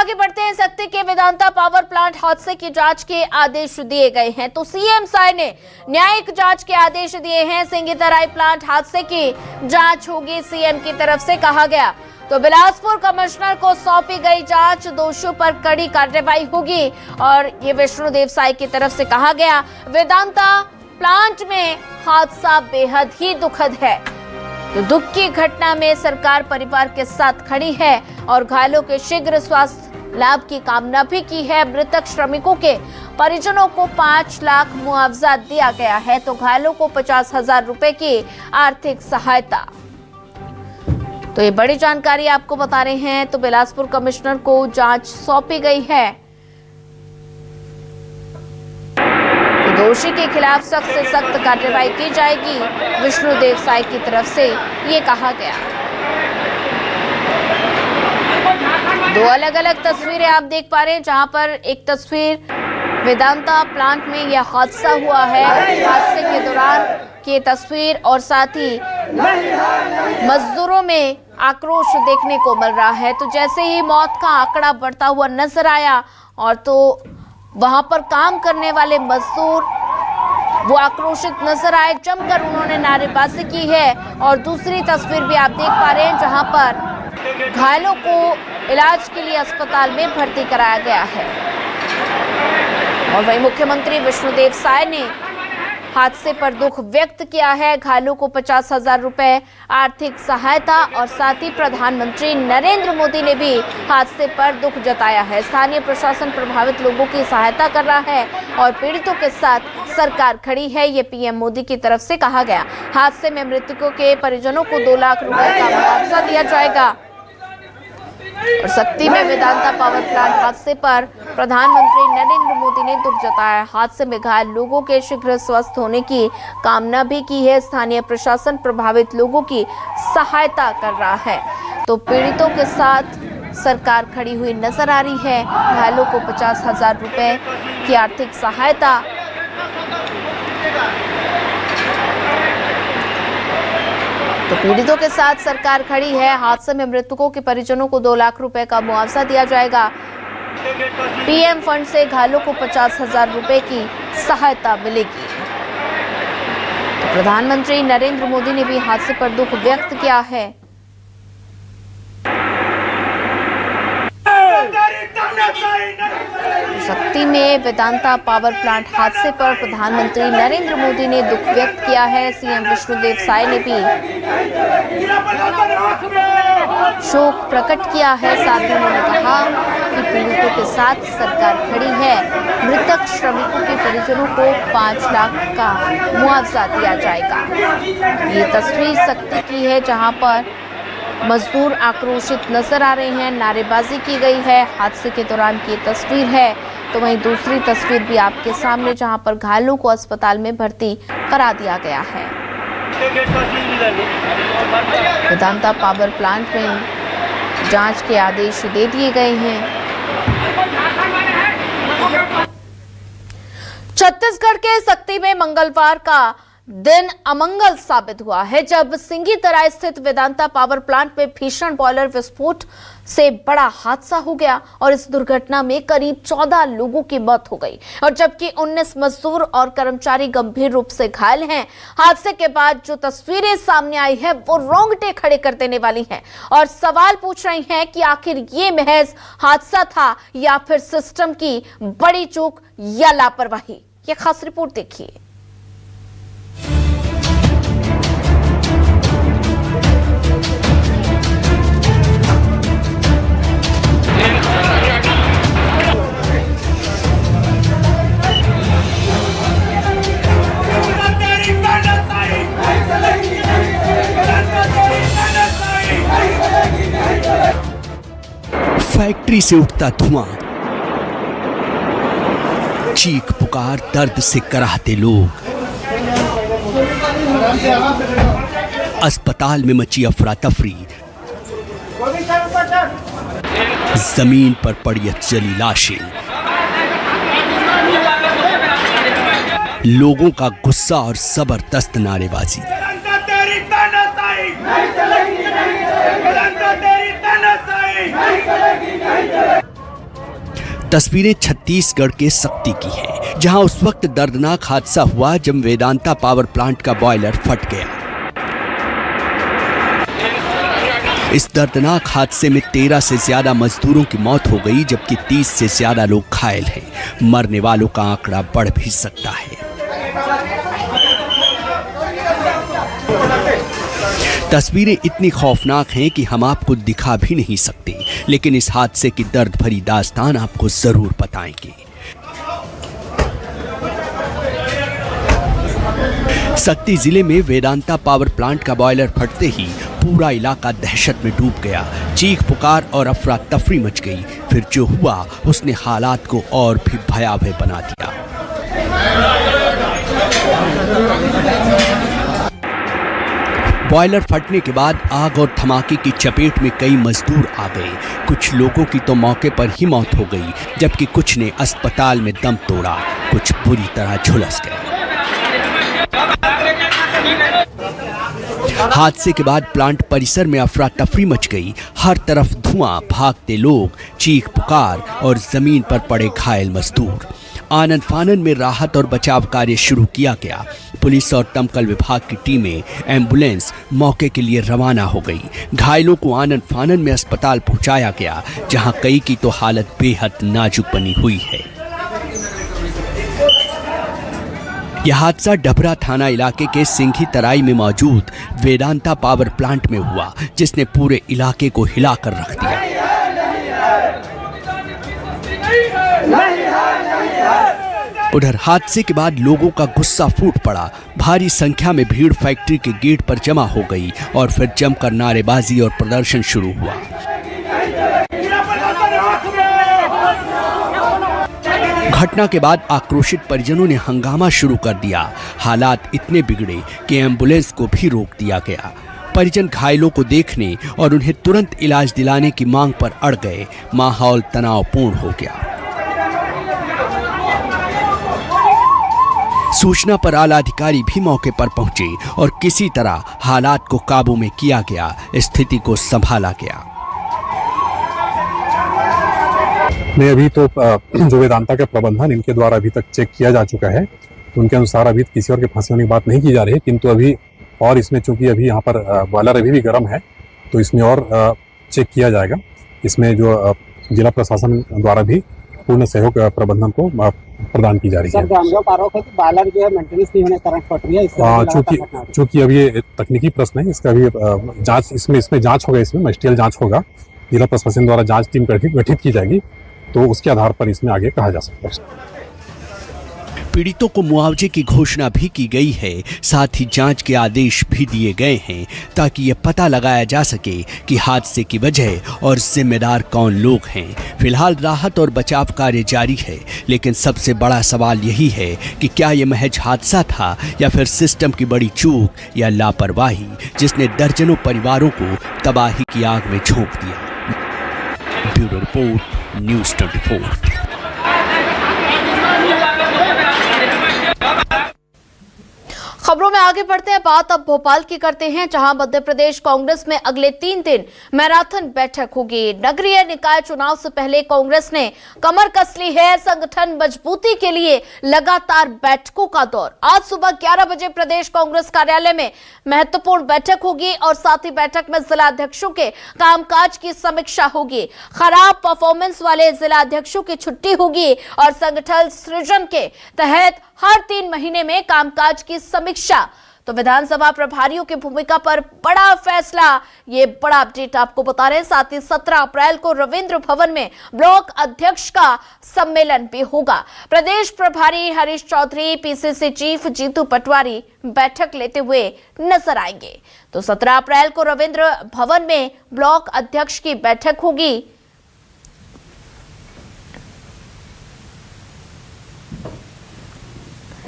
आगे बढ़ते हैं। शक्ति के वेदांता पावर प्लांट हादसे की जांच के आदेश दिए गए हैं। तो सीएम साय ने न्यायिक जांच के आदेश दिए हैं। सिंगीतराई प्लांट हादसे की जांच होगी, सीएम की तरफ से कहा गया। तो बिलासपुर कमिश्नर को सौंपी गई जांच, दोषियों पर कड़ी कार्रवाई होगी। और ये विष्णुदेव साय की तरफ से कहा गया, वेदांता प्लांट में हादसा बेहद ही दुखद है। तो दुख की घटना में सरकार परिवार के साथ खड़ी है और घायलों के शीघ्र स्वास्थ्य लाभ की कामना भी की है। मृतक श्रमिकों के परिजनों को 5 लाख मुआवजा दिया गया है, तो घायलों को 50,000 रुपए की आर्थिक सहायता। तो ये बड़ी जानकारी आपको बता रहे हैं। तो बिलासपुर कमिश्नर को जांच सौंपी गई है। तो दोषी के खिलाफ सख्त से सख्त कार्रवाई की जाएगी, विष्णुदेव साय की तरफ से ये कहा गया। दो अलग अलग तस्वीरें आप देख पा रहे हैं, जहां पर एक तस्वीर वेदांता प्लांट में यह हादसा हुआ है, हादसे के दौरान की तस्वीर, और साथ ही मजदूरों में आक्रोश देखने को मिल रहा है। तो जैसे ही मौत का आंकड़ा बढ़ता हुआ नजर आया और तो वहां पर काम करने वाले मजदूर वो आक्रोशित नजर आए, जमकर उन्होंने नारेबाजी की है। और दूसरी तस्वीर भी आप देख पा रहे हैं, जहां पर घायलों को इलाज के लिए अस्पताल में भर्ती कराया गया है। और वहीं मुख्यमंत्री विष्णुदेव साय ने हादसे पर दुख व्यक्त किया है। घायलों को 50,000 रुपए आर्थिक सहायता, और साथ ही प्रधानमंत्री नरेंद्र मोदी ने भी हादसे पर दुख जताया है। स्थानीय प्रशासन प्रभावित लोगों की सहायता कर रहा है और पीड़ितों के साथ सरकार खड़ी है, ये पीएम मोदी की तरफ से कहा गया। हादसे में मृतकों के परिजनों को 2 लाख रुपए का मुआवजा दिया जाएगा। और शक्ति में वेदांता पावर प्लांट हादसे पर प्रधानमंत्री नरेंद्र मोदी ने दुख जताया। हादसे में घायल लोगों के शीघ्र स्वस्थ होने की कामना भी की है। स्थानीय प्रशासन प्रभावित लोगों की सहायता कर रहा है। तो पीड़ितों के साथ सरकार खड़ी हुई नजर आ रही है। घायलों को 50,000 रुपए की आर्थिक सहायता। तो पीड़ितों के साथ सरकार खड़ी है। हादसे में मृतकों के परिजनों को 2 लाख रुपए का मुआवजा दिया जाएगा। पीएम फंड से घायलों को 50,000 रुपए की सहायता मिलेगी। तो प्रधानमंत्री नरेंद्र मोदी ने भी हादसे पर दुख व्यक्त किया है। शक्ति में वेदांता पावर प्लांट हादसे पर प्रधानमंत्री नरेंद्र मोदी ने दुख व्यक्त किया है। सीएम विष्णुदेव साय ने भी शोक प्रकट किया है। साथ ही उन्होंने कहा कि पीड़ितों के साथ सरकार खड़ी है। मृतक श्रमिकों के परिजनों को 5 लाख का मुआवजा दिया जाएगा। ये तस्वीर शक्ति की है, जहां पर मजदूर आक्रोशित नजर आ रहे हैं, नारेबाजी की गई है। हादसे के दौरान की तस्वीर है। तो वहीं दूसरी तस्वीर भी आपके सामने, जहां पर घायलों को अस्पताल में भर्ती करा दिया गया है। वेदांता पावर प्लांट में जांच के आदेश दे दिए गए हैं। छत्तीसगढ़ के शक्ति में मंगलवार का दिन अमंगल साबित हुआ है, जब सिंगीतराई स्थित वेदांता पावर प्लांट में भीषण बॉयलर विस्फोट से बड़ा हादसा हो गया। और इस दुर्घटना में करीब 14 लोगों की मौत हो गई, और जबकि 19 मजदूर और कर्मचारी गंभीर रूप से घायल हैं। हादसे के बाद जो तस्वीरें सामने आई है वो रोंगटे खड़े कर देने वाली हैं, और सवाल पूछ रही हैं कि आखिर ये महज हादसा था या फिर सिस्टम की बड़ी चूक या लापरवाही। ये खास रिपोर्ट देखिए। फैक्ट्री से उठता धुआं, चीख पुकार दर्द से कराहते लोग, अस्पताल में मची अफरा तफरी, जमीन पर पड़ी जली लाशें, लोगों का गुस्सा और जबरदस्त नारेबाजी। तस्वीरें छत्तीसगढ़ के सक्ती की हैं, जहां उस वक्त दर्दनाक हादसा हुआ जब वेदांता पावर प्लांट का बॉयलर फट गया। इस दर्दनाक हादसे में 13 से ज्यादा मजदूरों की मौत हो गई, जबकि 30 से ज्यादा लोग घायल हैं। मरने वालों का आंकड़ा बढ़ भी सकता है। तस्वीरें इतनी खौफनाक हैं कि हम आपको दिखा भी नहीं सकते, लेकिन इस हादसे की दर्द भरी दास्तान आपको जरूर बताएंगे। सक्ती जिले में वेदांता पावर प्लांट का बॉयलर फटते ही पूरा इलाका दहशत में डूब गया। चीख पुकार और अफरा तफरी मच गई। फिर जो हुआ उसने हालात को और भी भयावह बना दिया। बॉयलर फटने के बाद आग और धमाके की चपेट में कई मजदूर आ गए। कुछ लोगों की तो मौके पर ही मौत हो गई, जबकि कुछ ने अस्पताल में दम तोड़ा, कुछ बुरी तरह झुलस गए। हादसे के बाद प्लांट परिसर में अफरा तफरी मच गई। हर तरफ धुआं, भागते लोग, चीख पुकार और जमीन पर पड़े घायल मजदूर। आनन फानन में राहत और बचाव कार्य शुरू किया गया। पुलिस और दमकल विभाग की टीमें, एम्बुलेंस मौके के लिए रवाना हो गई। घायलों को आनन फानन में अस्पताल पहुंचाया गया, जहां कई की तो हालत बेहद नाजुक बनी हुई है। यह हादसा डभरा थाना इलाके के सिंघी तराई में मौजूद वेदांता पावर प्लांट में हुआ, जिसने पूरे इलाके को हिलाकर रख दिया। उधर हादसे के बाद लोगों का गुस्सा फूट पड़ा। भारी संख्या में भीड़ फैक्ट्री के गेट पर जमा हो गई और फिर जमकर नारेबाजी और प्रदर्शन शुरू हुआ। घटना के बाद आक्रोशित परिजनों ने हंगामा शुरू कर दिया। हालात इतने बिगड़े कि एम्बुलेंस को भी रोक दिया गया। परिजन घायलों को देखने और उन्हें तुरंत इलाज दिलाने की मांग पर अड़ गए। माहौल तनावपूर्ण हो गया। सूचना पर आला अधिकारी भी मौके पर पहुंचे और किसी तरह हालात को काबू में किया गया। स्थिति को संभाला गया। नहीं, अभी तो जो वेदांता के प्रबंधन इनके द्वारा अभी तक चेक किया जा चुका है, तो उनके अनुसार अभी किसी और के फंसे होने की बात नहीं की जा रही है। किंतु अभी और इसमें चूंकि अभी यहाँ पर बॉयलर अभी भी गर्म है, तो इसमें और चेक किया जाएगा। इसमें जो जिला प्रशासन द्वारा भी पूर्ण सहयोग प्रबंधन को प्रदान की जा रही है। आरोप है कि बॉयलर जो है मेंटेनेंस नहीं होने के कारण फट रही है। चूंकि अभी ये तकनीकी प्रश्न है, इसका अभी जांच इसमें जांच होगा, इसमें मजिस्ट्रियल जांच होगा। जिला प्रशासन द्वारा जांच टीम गठित की जाएगी, तो उसके आधार पर इसमें आगे कहा जा सकता है। पीड़ितों को मुआवजे की घोषणा भी की गई है। साथ ही जांच के आदेश भी दिए गए हैं, ताकि ये पता लगाया जा सके कि हादसे की वजह और जिम्मेदार कौन लोग हैं। फिलहाल राहत और बचाव कार्य जारी है, लेकिन सबसे बड़ा सवाल यही है कि क्या ये महज हादसा था या फिर सिस्टम की बड़ी चूक या लापरवाही, जिसने दर्जनों परिवारों को तबाही की आग में झोंक दिया। Bureau report, news 24। खबरों में आगे बढ़ते हैं। बात अब भोपाल की करते हैं, जहां मध्य प्रदेश कांग्रेस में अगले 3 दिन मैराथन बैठक होगी। नगरीय निकाय चुनाव से पहले कांग्रेस ने कमर कस ली है। संगठन मजबूती के लिए लगातार बैठकों का दौर। आज सुबह 11 बजे प्रदेश कांग्रेस कार्यालय में महत्वपूर्ण बैठक होगी और साथ ही बैठक में जिलाध्यक्षों के कामकाज की समीक्षा होगी। खराब परफॉर्मेंस वाले जिलाध्यक्षों की छुट्टी होगी और संगठन सृजन के तहत हर 3 महीने में कामकाज की समीक्षा। तो विधानसभा प्रभारियों की भूमिका पर बड़ा फैसला, ये बड़ा अपडेट आपको बता रहे हैं। साथ ही 17 अप्रैल को रविंद्र भवन में ब्लॉक अध्यक्ष का सम्मेलन भी होगा। प्रदेश प्रभारी हरीश चौधरी, पीसीसी चीफ जीतू पटवारी बैठक लेते हुए नजर आएंगे। तो 17 अप्रैल को रविंद्र भवन में ब्लॉक अध्यक्ष की बैठक होगी।